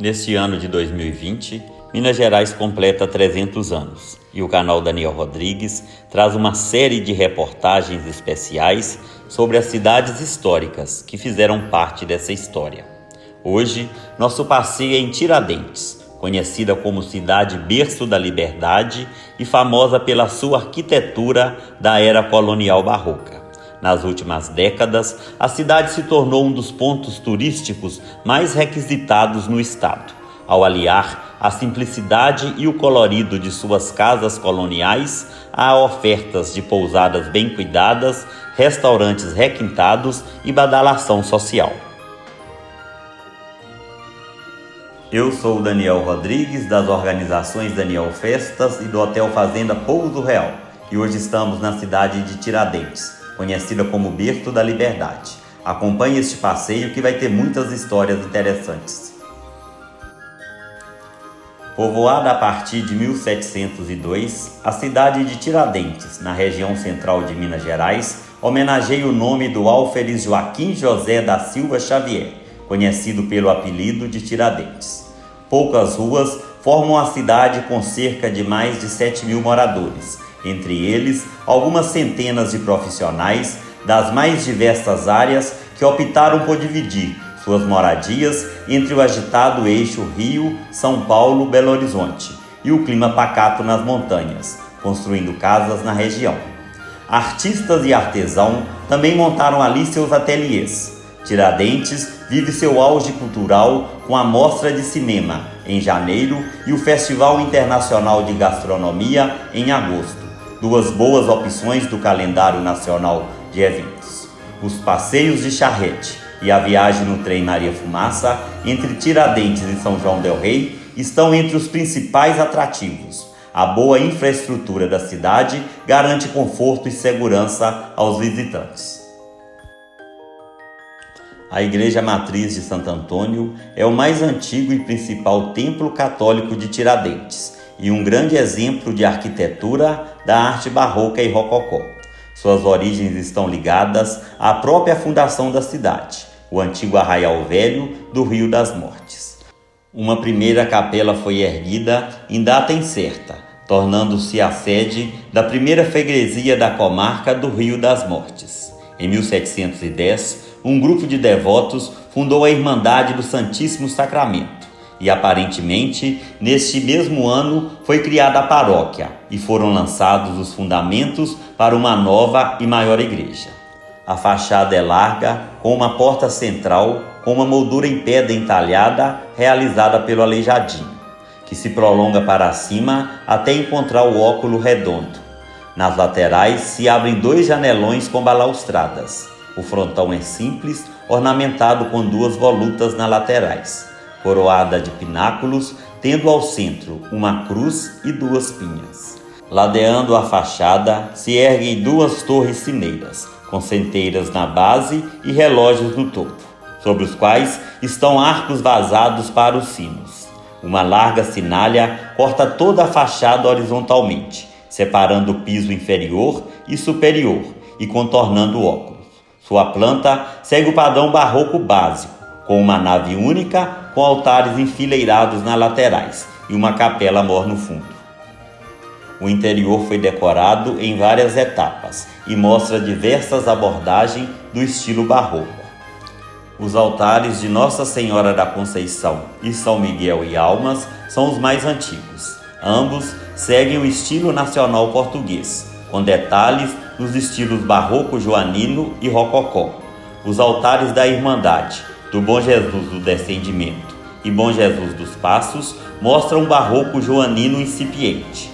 Neste ano de 2020, Minas Gerais completa 300 anos e o canal Daniel Rodrigues traz uma série de reportagens especiais sobre as cidades históricas que fizeram parte dessa história. Hoje, nosso passeio é em Tiradentes, conhecida como cidade berço da liberdade e famosa pela sua arquitetura da era colonial barroca. Nas últimas décadas, a cidade se tornou um dos pontos turísticos mais requisitados no estado, ao aliar a simplicidade e o colorido de suas casas coloniais a ofertas de pousadas bem cuidadas, restaurantes requintados e badalação social. Eu sou o Daniel Rodrigues, das organizações Daniel Festas e do Hotel Fazenda Pouso Real, e hoje estamos na cidade de Tiradentes, conhecida como Berço da Liberdade. Acompanhe este passeio que vai ter muitas histórias interessantes. Povoada a partir de 1702, a cidade de Tiradentes, na região central de Minas Gerais, homenageia o nome do alferes Joaquim José da Silva Xavier, conhecido pelo apelido de Tiradentes. Poucas ruas formam a cidade com cerca de mais de 7.000 moradores, entre eles algumas centenas de profissionais das mais diversas áreas que optaram por dividir suas moradias entre o agitado eixo Rio-São Paulo-Belo Horizonte e o clima pacato nas montanhas, construindo casas na região. Artistas e artesãos também montaram ali seus ateliês. Tiradentes vive seu auge cultural com a Mostra de Cinema, em janeiro, e o Festival Internacional de Gastronomia, em agosto. Duas boas opções do calendário nacional de eventos. Os passeios de charrete e a viagem no trem Maria Fumaça entre Tiradentes e São João del Rei estão entre os principais atrativos. A boa infraestrutura da cidade garante conforto e segurança aos visitantes. A Igreja Matriz de Santo Antônio é o mais antigo e principal templo católico de Tiradentes e um grande exemplo de arquitetura da arte barroca e rococó. Suas origens estão ligadas à própria fundação da cidade, o antigo Arraial Velho do Rio das Mortes. Uma primeira capela foi erguida em data incerta, tornando-se a sede da primeira freguesia da comarca do Rio das Mortes. Em 1710, um grupo de devotos fundou a Irmandade do Santíssimo Sacramento e, aparentemente, neste mesmo ano foi criada a paróquia e foram lançados os fundamentos para uma nova e maior igreja. A fachada é larga, com uma porta central com uma moldura em pedra entalhada realizada pelo Aleijadinho, que se prolonga para cima até encontrar o óculo redondo. Nas laterais se abrem 2 janelões com balaustradas. O frontão é simples, ornamentado com 2 volutas nas laterais, coroada de pináculos, tendo ao centro uma cruz e 2 pinhas. Ladeando a fachada, se erguem 2 torres sineiras, com centeiras na base e relógios no topo, sobre os quais estão arcos vazados para os sinos. Uma larga sinalha corta toda a fachada horizontalmente, separando o piso inferior e superior e contornando o óculo. Sua planta segue o padrão barroco básico, com uma nave única com altares enfileirados nas laterais e uma capela-mor no fundo. O interior foi decorado em várias etapas e mostra diversas abordagens do estilo barroco. Os altares de Nossa Senhora da Conceição e São Miguel e Almas são os mais antigos. Ambos seguem o estilo nacional português, com detalhes nos estilos barroco joanino e rococó. Os altares da Irmandade, do Bom Jesus do Descendimento e Bom Jesus dos Passos mostram um barroco joanino incipiente.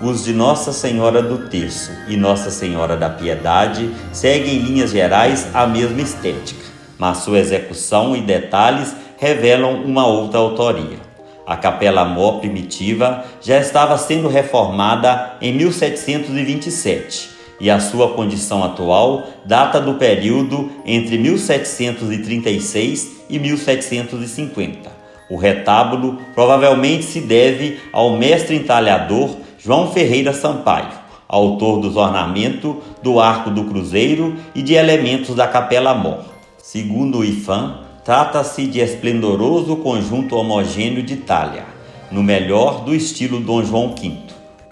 Os de Nossa Senhora do Terço e Nossa Senhora da Piedade seguem em linhas gerais a mesma estética, mas sua execução e detalhes revelam uma outra autoria. A capela-mor primitiva já estava sendo reformada em 1727 e a sua condição atual data do período entre 1736 e 1750. O retábulo provavelmente se deve ao mestre entalhador João Ferreira Sampaio, autor dos ornamentos do arco do cruzeiro e de elementos da capela-mor. Segundo o IPHAN, Trata-se de esplendoroso conjunto homogêneo de talha, no melhor do estilo Dom João V,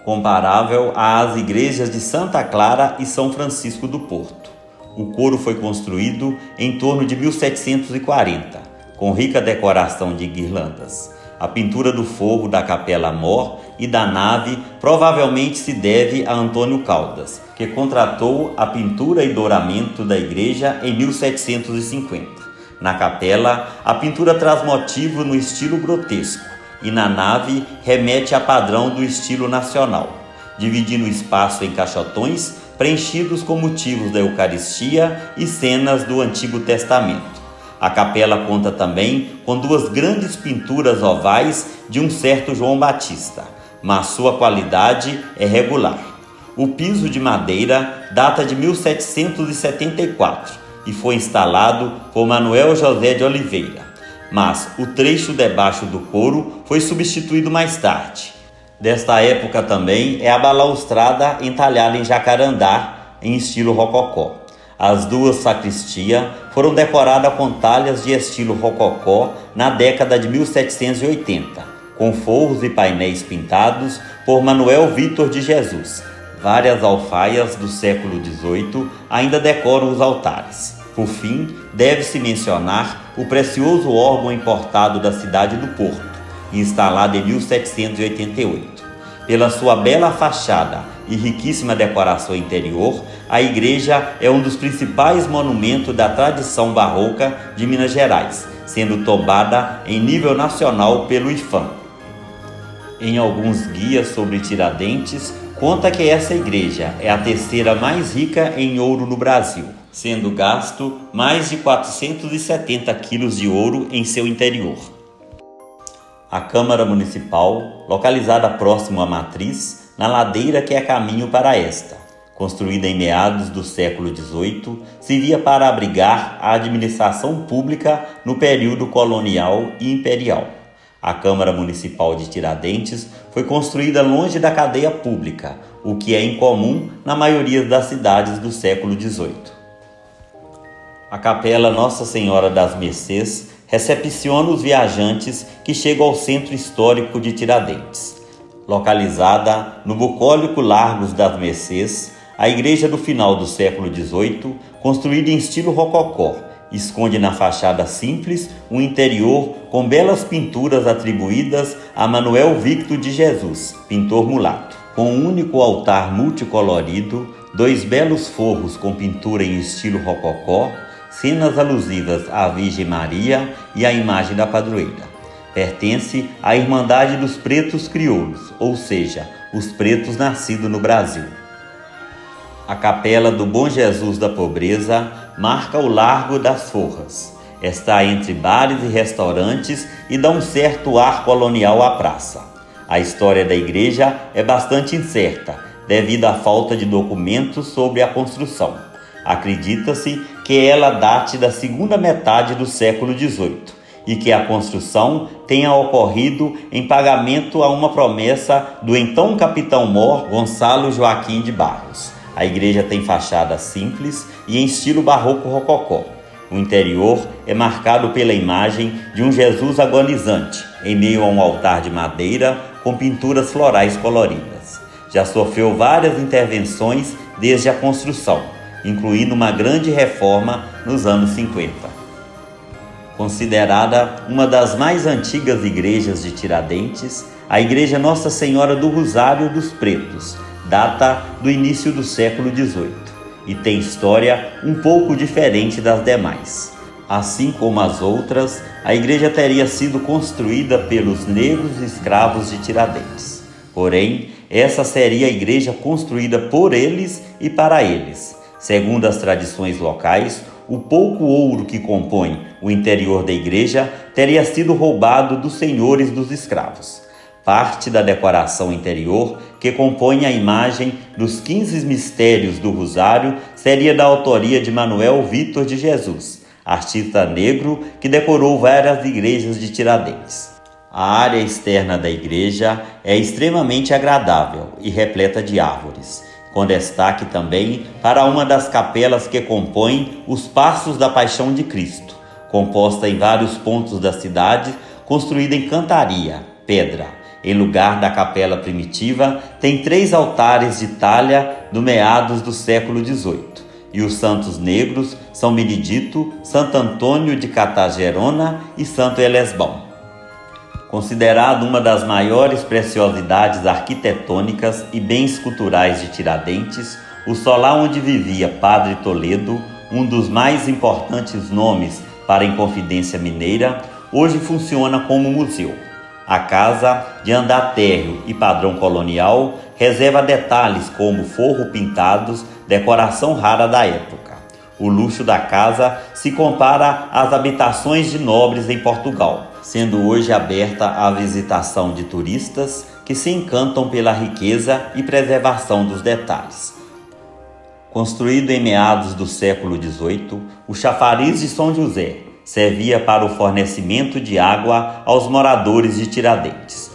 comparável às igrejas de Santa Clara e São Francisco do Porto. O coro foi construído em torno de 1740, com rica decoração de guirlandas. A pintura do forro da capela mor e da nave provavelmente se deve a Antônio Caldas, que contratou a pintura e douramento da igreja em 1750. Na capela, a pintura traz motivo no estilo grotesco e na nave remete a padrão do estilo nacional, dividindo o espaço em caixotões preenchidos com motivos da Eucaristia e cenas do Antigo Testamento. A capela conta também com duas grandes pinturas ovais de um certo João Batista, mas sua qualidade é regular. O piso de madeira data de 1774 e foi instalado por Manuel José de Oliveira, mas o trecho debaixo do coro foi substituído mais tarde. Desta época também é a balaustrada entalhada em jacarandá em estilo rococó. As duas sacristias foram decoradas com talhas de estilo rococó na década de 1780, com forros e painéis pintados por Manuel Vitor de Jesus. Várias alfaias do século XVIII ainda decoram os altares. Por fim, deve-se mencionar o precioso órgão importado da cidade do Porto, instalado em 1788. Pela sua bela fachada e riquíssima decoração interior, a igreja é um dos principais monumentos da tradição barroca de Minas Gerais, sendo tombada em nível nacional pelo IPHAN. Em alguns guias sobre Tiradentes, conta que essa igreja é a terceira mais rica em ouro no Brasil, sendo gasto mais de 470 quilos de ouro em seu interior. A Câmara Municipal, localizada próximo à matriz, na ladeira que é caminho para esta, construída em meados do século XVIII, servia para abrigar a administração pública no período colonial e imperial. A Câmara Municipal de Tiradentes foi construída longe da cadeia pública, o que é incomum na maioria das cidades do século XVIII. A Capela Nossa Senhora das Mercês recepciona os viajantes que chegam ao centro histórico de Tiradentes. Localizada no bucólico Largos das Mercês, a igreja do final do século XVIII, construída em estilo rococó, esconde na fachada simples um interior com belas pinturas atribuídas a Manuel Victor de Jesus, pintor mulato. Com um único altar multicolorido, dois belos forros com pintura em estilo rococó, cenas alusivas à Virgem Maria e à imagem da padroeira. Pertence à Irmandade dos Pretos Crioulos, ou seja, os pretos nascidos no Brasil. A Capela do Bom Jesus da Pobreza marca o Largo das Forras. Está entre bares e restaurantes e dá um certo ar colonial à praça. A história da igreja é bastante incerta, devido à falta de documentos sobre a construção. Acredita-se que ela date da segunda metade do século XVIII e que a construção tenha ocorrido em pagamento a uma promessa do então capitão-mor Gonçalo Joaquim de Barros. A igreja tem fachada simples e em estilo barroco rococó. O interior é marcado pela imagem de um Jesus agonizante, em meio a um altar de madeira com pinturas florais coloridas. Já sofreu várias intervenções desde a construção, incluindo uma grande reforma nos anos 50. Considerada uma das mais antigas igrejas de Tiradentes, a Igreja Nossa Senhora do Rosário dos Pretos data do início do século XVIII e tem história um pouco diferente das demais. Assim como as outras, a igreja teria sido construída pelos negros escravos de Tiradentes. Porém, essa seria a igreja construída por eles e para eles. Segundo as tradições locais, o pouco ouro que compõe o interior da igreja teria sido roubado dos senhores dos escravos. Parte da decoração interior, que compõe a imagem dos 15 mistérios do Rosário, seria da autoria de Manuel Vitor de Jesus, artista negro que decorou várias igrejas de Tiradentes. A área externa da igreja é extremamente agradável e repleta de árvores, com destaque também para uma das capelas que compõem os Passos da Paixão de Cristo, composta em vários pontos da cidade, construída em cantaria, pedra. Em lugar da capela primitiva, tem 3 altares de talha do meados do século XVIII. E os santos negros São Benedito, Santo Antônio de Catagerona e Santo Elesbão. Considerado uma das maiores preciosidades arquitetônicas e bens culturais de Tiradentes, o solar onde vivia Padre Toledo, um dos mais importantes nomes para a Inconfidência Mineira, hoje funciona como museu. A casa, de andar térreo e padrão colonial, reserva detalhes como forro pintados, decoração rara da época. O luxo da casa se compara às habitações de nobres em Portugal, sendo hoje aberta à visitação de turistas que se encantam pela riqueza e preservação dos detalhes. Construído em meados do século XVIII, o chafariz de São José servia para o fornecimento de água aos moradores de Tiradentes.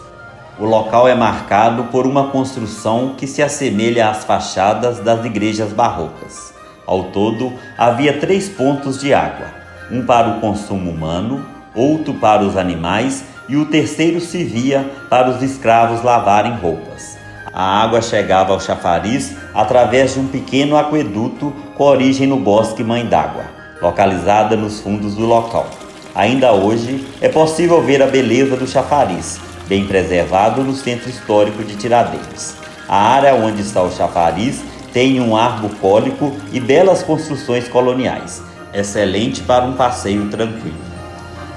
O local é marcado por uma construção que se assemelha às fachadas das igrejas barrocas. Ao todo, havia 3 pontos de água, um para o consumo humano, outro para os animais e o terceiro servia para os escravos lavarem roupas. A água chegava ao chafariz através de um pequeno aqueduto com origem no Bosque Mãe d'Água, localizada nos fundos do local. Ainda hoje é possível ver a beleza do chafariz, bem preservado no centro histórico de Tiradentes. A área onde está o chafariz tem um ar bucólico e belas construções coloniais, excelente para um passeio tranquilo.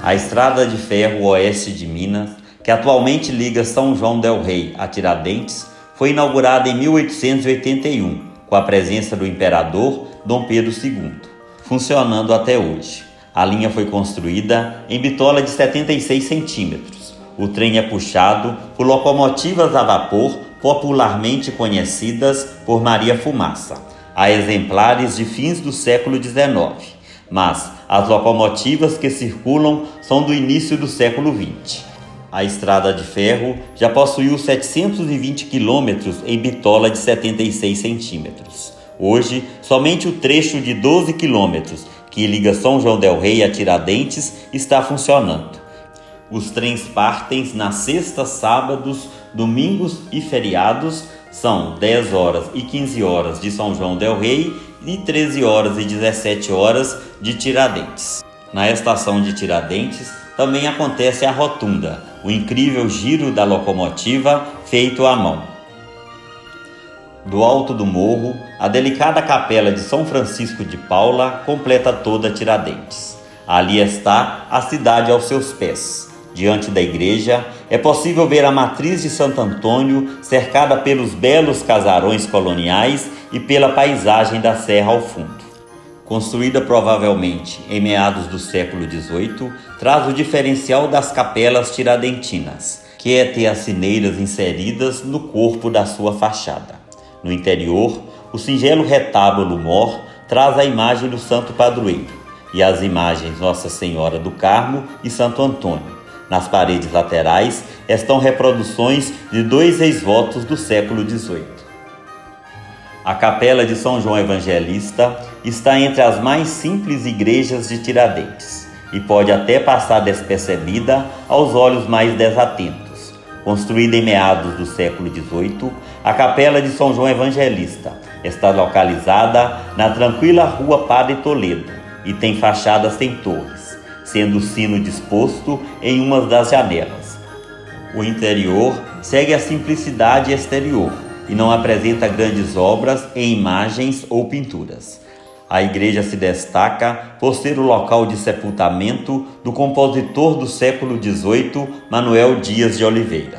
A estrada de ferro oeste de Minas, que atualmente liga São João del Rei a Tiradentes, foi inaugurada em 1881, com a presença do imperador Dom Pedro II, funcionando até hoje. A linha foi construída em bitola de 76 centímetros. O trem é puxado por locomotivas a vapor, popularmente conhecidas por Maria Fumaça. Há exemplares de fins do século XIX, mas as locomotivas que circulam são do início do século XX. A estrada de ferro já possuiu 720 quilômetros em bitola de 76 centímetros. Hoje, somente o trecho de 12 quilômetros que liga São João del Rei a Tiradentes está funcionando. Os trens partem nas sextas, sábados, domingos e feriados. São 10 horas e 15 horas de São João del Rei e 13 horas e 17 horas de Tiradentes. Na estação de Tiradentes também acontece a rotunda, o incrível giro da locomotiva feito à mão. Do alto do morro, a delicada capela de São Francisco de Paula completa toda Tiradentes. Ali está a cidade aos seus pés. Diante da igreja, é possível ver a matriz de Santo Antônio cercada pelos belos casarões coloniais e pela paisagem da serra ao fundo. Construída provavelmente em meados do século XVIII, traz o diferencial das capelas tiradentinas, que é ter as sineiras inseridas no corpo da sua fachada. No interior, o singelo retábulo mor traz a imagem do Santo Padroeiro e as imagens Nossa Senhora do Carmo e Santo Antônio. Nas paredes laterais estão reproduções de 2 ex-votos do século XVIII. A Capela de São João Evangelista está entre as mais simples igrejas de Tiradentes e pode até passar despercebida aos olhos mais desatentos. Construída em meados do século XVIII, a Capela de São João Evangelista está localizada na tranquila Rua Padre Toledo e tem fachada sem torres, sendo o sino disposto em uma das janelas. O interior segue a simplicidade exterior e não apresenta grandes obras em imagens ou pinturas. A igreja se destaca por ser o local de sepultamento do compositor do século XVIII, Manuel Dias de Oliveira.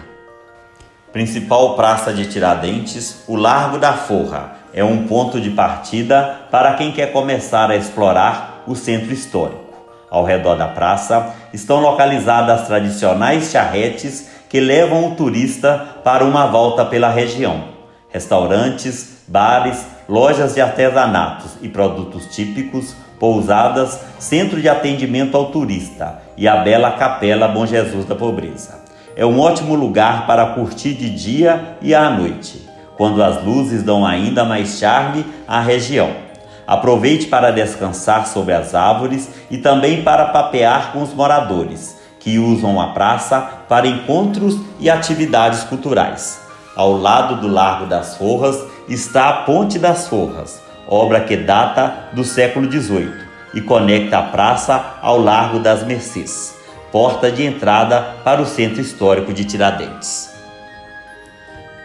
Principal praça de Tiradentes, o Largo da Forra é um ponto de partida para quem quer começar a explorar o centro histórico. Ao redor da praça estão localizadas as tradicionais charretes que levam o turista para uma volta pela região. Restaurantes, bares, lojas de artesanatos e produtos típicos, pousadas, centro de atendimento ao turista e a bela Capela Bom Jesus da Pobreza. É um ótimo lugar para curtir de dia e à noite, quando as luzes dão ainda mais charme à região. Aproveite para descansar sobre as árvores e também para papear com os moradores, que usam a praça para encontros e atividades culturais. Ao lado do Largo das Forras está a Ponte das Forras, obra que data do século XVIII e conecta a praça ao Largo das Mercês, porta de entrada para o Centro Histórico de Tiradentes.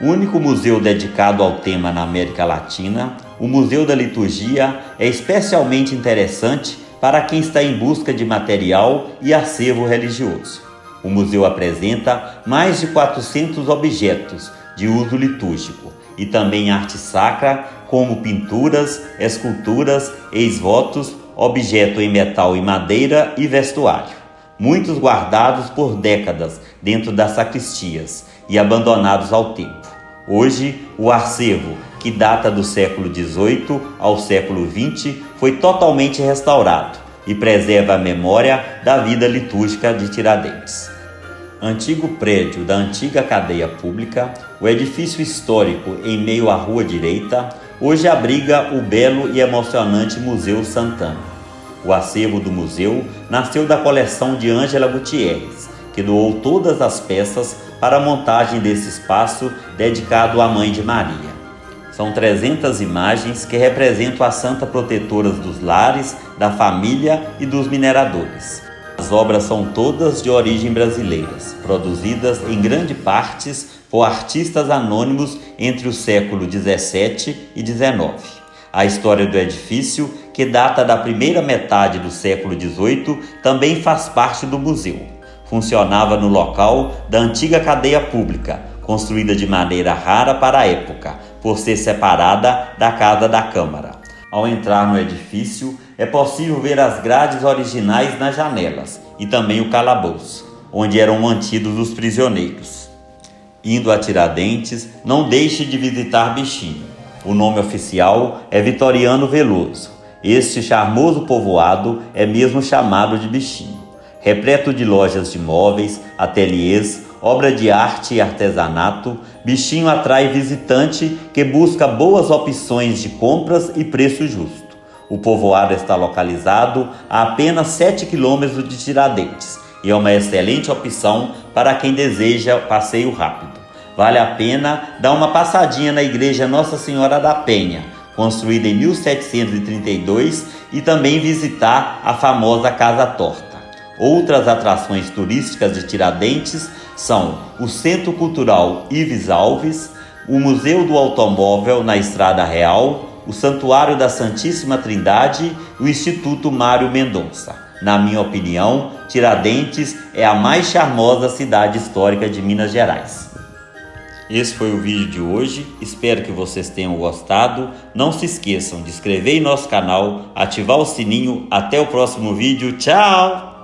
O único museu dedicado ao tema na América Latina, o Museu da Liturgia é especialmente interessante para quem está em busca de material e acervo religioso. O museu apresenta mais de 400 objetos de uso litúrgico e também arte sacra, como pinturas, esculturas, ex-votos, objeto em metal e madeira e vestuário, muitos guardados por décadas dentro das sacristias e abandonados ao tempo. Hoje, o acervo, que data do século XVIII ao século XX, foi totalmente restaurado e preserva a memória da vida litúrgica de Tiradentes. Antigo prédio da antiga cadeia pública, o edifício histórico em meio à Rua Direita, hoje abriga o belo e emocionante Museu Santana. O acervo do museu nasceu da coleção de Ângela Gutierrez, que doou todas as peças para a montagem desse espaço dedicado à Mãe de Maria. São 300 imagens que representam as santas protetoras dos lares, da família e dos mineradores. As obras são todas de origem brasileiras, produzidas em grande parte por artistas anônimos entre o século XVII e XIX. A história do edifício, que data da primeira metade do século XVIII, também faz parte do museu. Funcionava no local da antiga cadeia pública, construída de maneira rara para a época, por ser separada da Casa da Câmara. Ao entrar no edifício, é possível ver as grades originais nas janelas e também o calabouço, onde eram mantidos os prisioneiros. Indo a Tiradentes, não deixe de visitar Bichinho. O nome oficial é Vitoriano Veloso. Este charmoso povoado é mesmo chamado de Bichinho. Repleto de lojas de móveis, ateliês, obra de arte e artesanato, Bichinho atrai visitante que busca boas opções de compras e preço justo. O povoado está localizado a apenas 7 quilômetros de Tiradentes e é uma excelente opção para quem deseja passeio rápido. Vale a pena dar uma passadinha na Igreja Nossa Senhora da Penha, construída em 1732, e também visitar a famosa Casa Torta. Outras atrações turísticas de Tiradentes são o Centro Cultural Ives Alves, o Museu do Automóvel na Estrada Real, o Santuário da Santíssima Trindade e o Instituto Mário Mendonça. Na minha opinião, Tiradentes é a mais charmosa cidade histórica de Minas Gerais. Esse foi o vídeo de hoje, espero que vocês tenham gostado. Não se esqueçam de inscrever em nosso canal, ativar o sininho. Até o próximo vídeo, tchau!